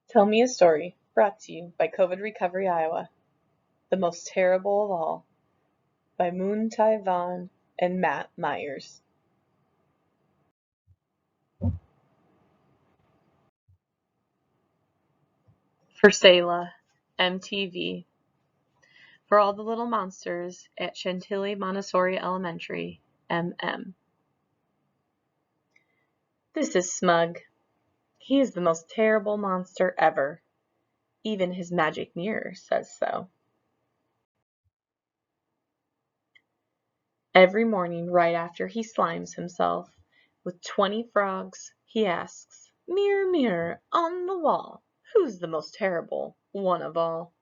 Tell Me a Story, brought to you by COVID Recovery Iowa. The Most Terrible of All, by Moon Tai Vaughn and Matt Myers. For Selah, MTV. For all the little monsters at Chantilly Montessori Elementary, MM. This is Smug. He is the most terrible monster ever. Even his magic mirror says so. Every morning, right after he slimes himself with 20 frogs, he asks, "Mirror, mirror on the wall, who's the most terrible one of all?"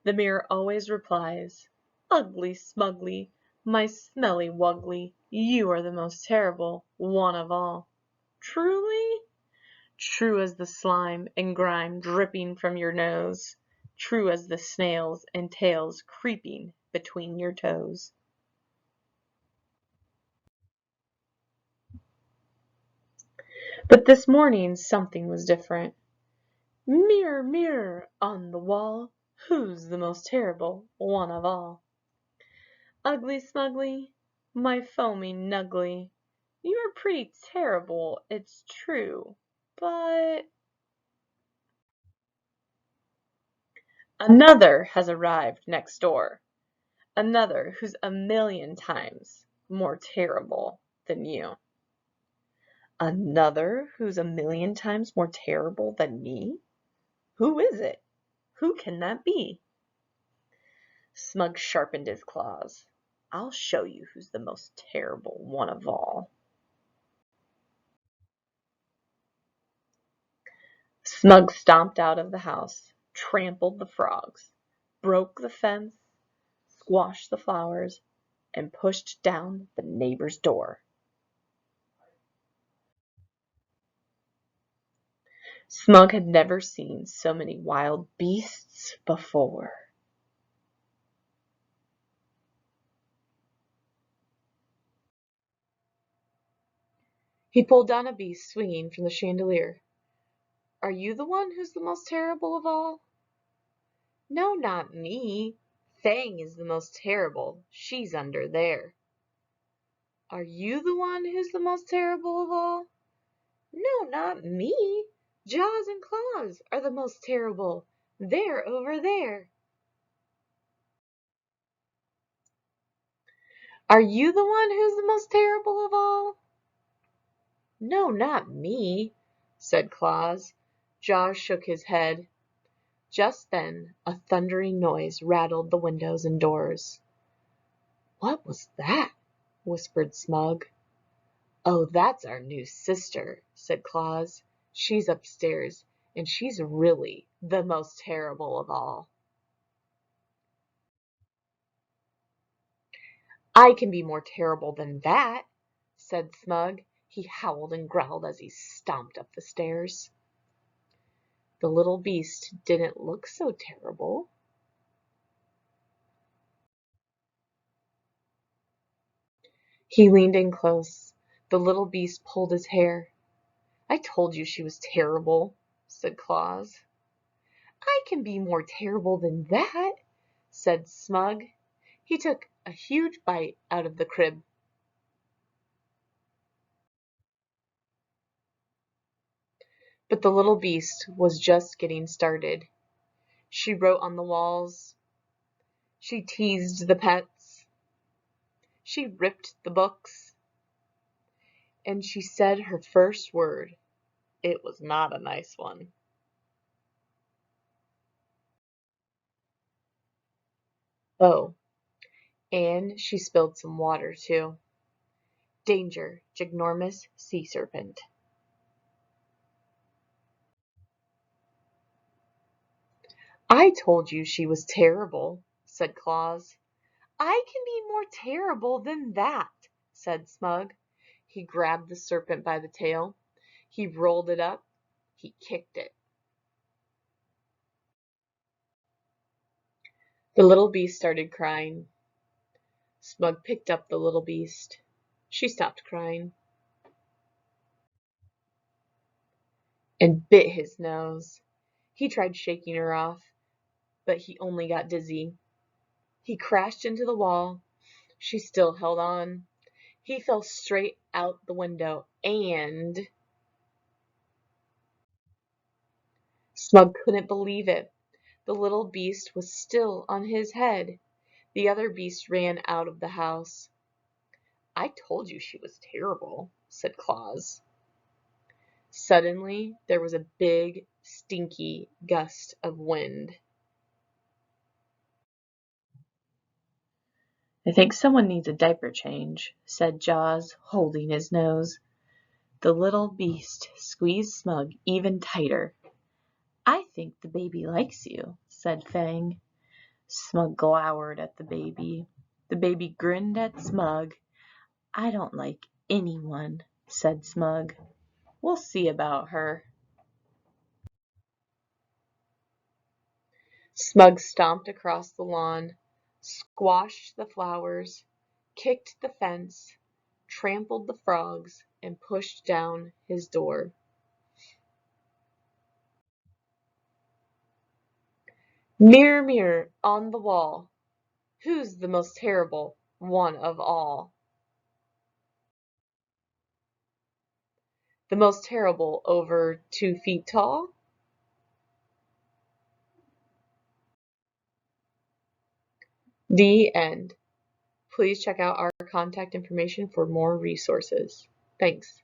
The mirror always replies, "Ugly Smugly, my smelly Wuggly, you are the most terrible one of all." Truly? True as the slime and grime dripping from your nose, true as the snails and tails creeping between your toes. But this morning something was different. "Mirror, mirror on the wall, who's the most terrible one of all?" "Ugly Smugly, my foaming Nuggly, you are pretty terrible, it's true, but—" Another has arrived next door, another who's a million times more terrible than you. Another who's a million times more terrible than me? Who is it? Who can that be? Smug sharpened his claws. "I'll show you who's the most terrible one of all." Smug stomped out of the house, trampled the frogs, broke the fence, squashed the flowers, and pushed down the neighbor's door. Smug had never seen so many wild beasts before. He pulled down a beast swinging from the chandelier. "Are you the one who's the most terrible of all?" "No, not me. Fang is the most terrible. She's under there." "Are you the one who's the most terrible of all?" "No, not me. Jaws and Claws are the most terrible. They're over there." "Are you the one who's the most terrible of all?" "No, not me," said Claus. Jaws shook his head. Just then a thundering noise rattled the windows and doors. "What was that?" whispered Smug. "Oh, that's our new sister," said Claus. "She's upstairs, and she's really the most terrible of all." "I can be more terrible than that," said Smug. He howled and growled as he stomped up the stairs. The little beast didn't look so terrible. He leaned in close. The little beast pulled his hair. "I told you she was terrible," said Claus. "I can be more terrible than that," said Smug. He took a huge bite out of the crib. But the little beast was just getting started. She wrote on the walls. She teased the pets. She ripped the books. And she said her first word. It was not a nice one. Oh, and she spilled some water too. Danger, ginormous sea serpent. "I told you she was terrible," said Claus. "I can be more terrible than that," said Smug. He grabbed the serpent by the tail. He rolled it up. He kicked it. The little beast started crying. Smug picked up the little beast. She stopped crying and bit his nose. He tried shaking her off, but he only got dizzy. He crashed into the wall. She still held on. He fell straight out the window, and Smug couldn't believe it. The little beast was still on his head. The other beast ran out of the house. "I told you she was terrible," said Claus. Suddenly there was a big, stinky gust of wind. "I think someone needs a diaper change," said Jaws, holding his nose. The little beast squeezed Smug even tighter. "I think the baby likes you," said Fang. Smug glowered at the baby. The baby grinned at Smug. "I don't like anyone," said Smug. "We'll see about her." Smug stomped across the lawn, squashed the flowers, kicked the fence, trampled the frogs, and pushed down his door. "Mirror, mirror on the wall, who's the most terrible one of all?" "The most terrible over 2 feet tall?" The end. Please check out our contact information for more resources. Thanks.